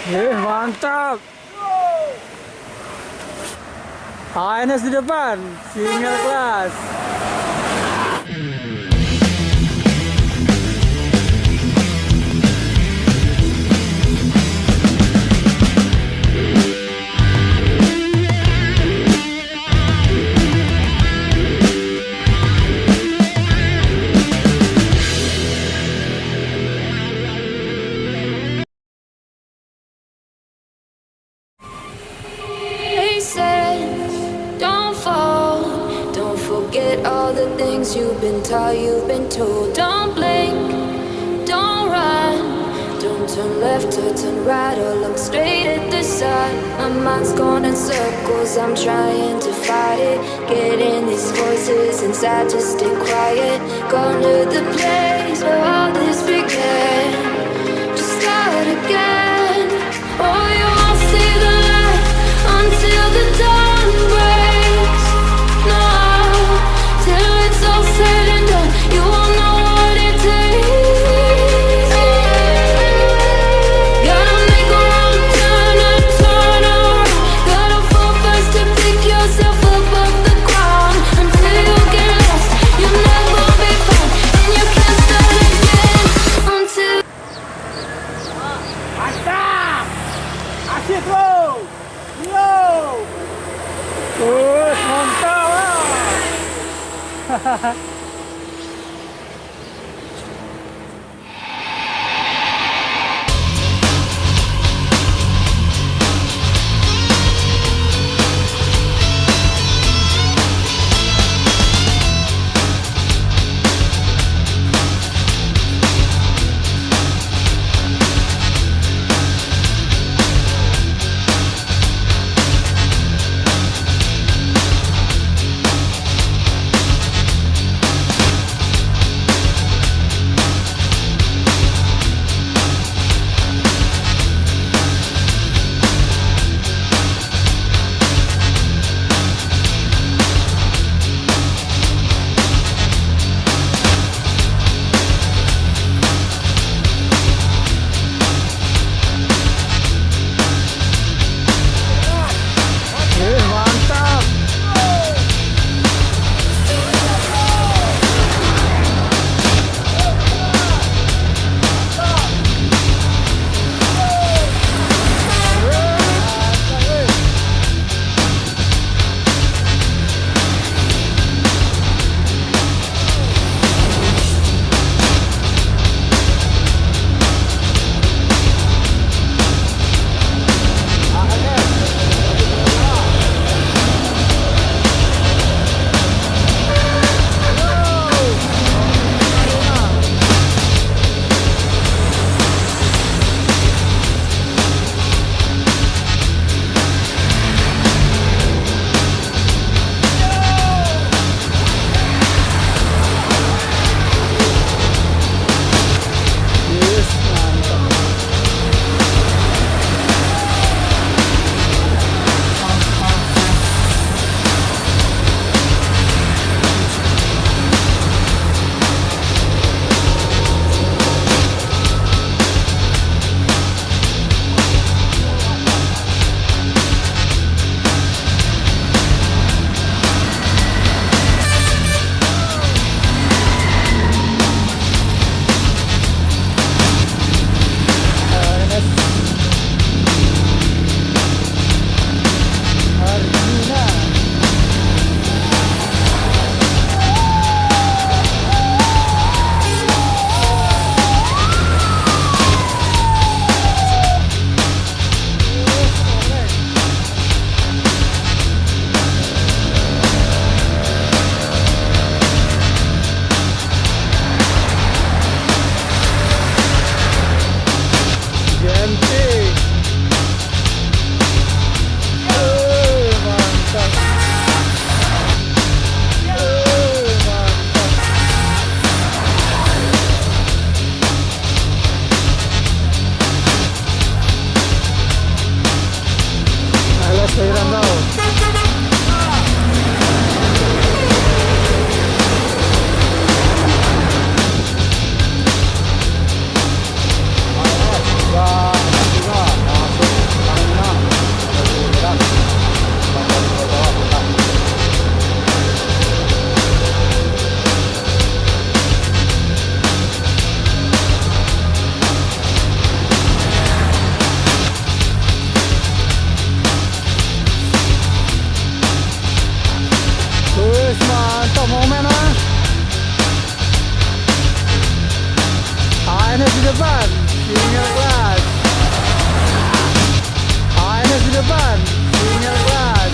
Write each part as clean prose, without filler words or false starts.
Mantap. ANS di depan, single kelas. They said, don't fall, don't forget all the things you've been taught, you've been told. Don't blink, don't run, don't turn left or turn right or look straight at the sun. My mind's going in circles, I'm trying to fight it. Getting these voices inside to stay quiet. Gone to the place where all this began. Just start again. Oh, you won't see the light until the dawn breaks. No, till it's all said and done, you won't know what it takes. Gotta make a wrong turn and turn around. Gotta fall first to pick yourself up off the ground. Until you get lost, you'll never be found, and you can't start again until. Mantap. Asik bro. Yo. Mantap lah. single kelas. ANS di depan, single kelas.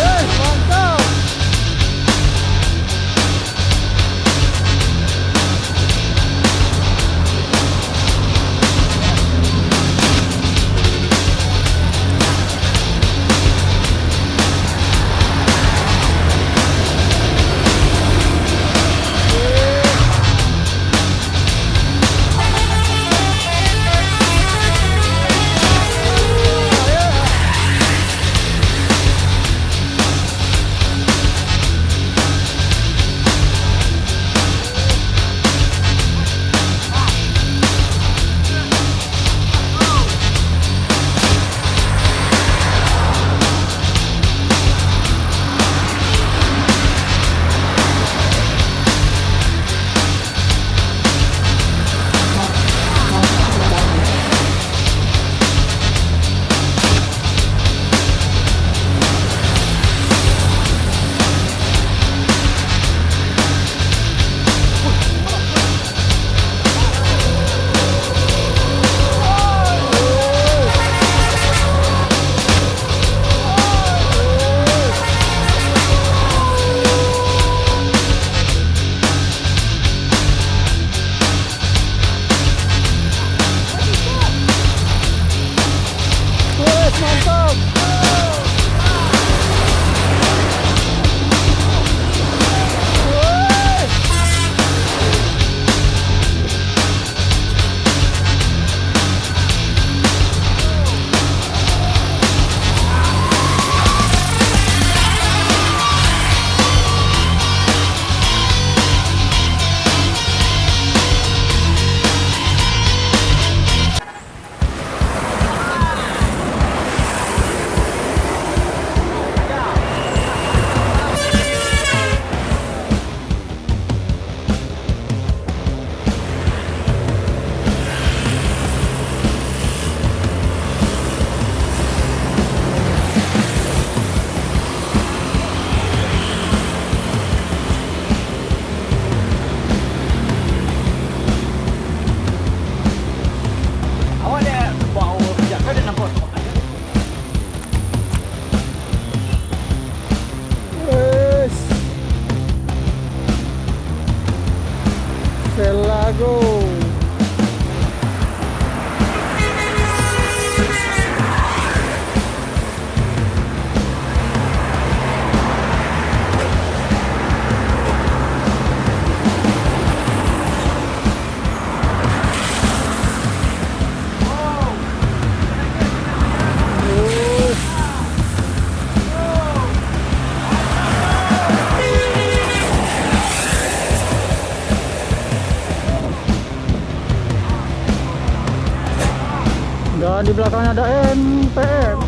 Yes, mantap. Mantap. Yes. Selago. Dan di belakangnya ada NPM.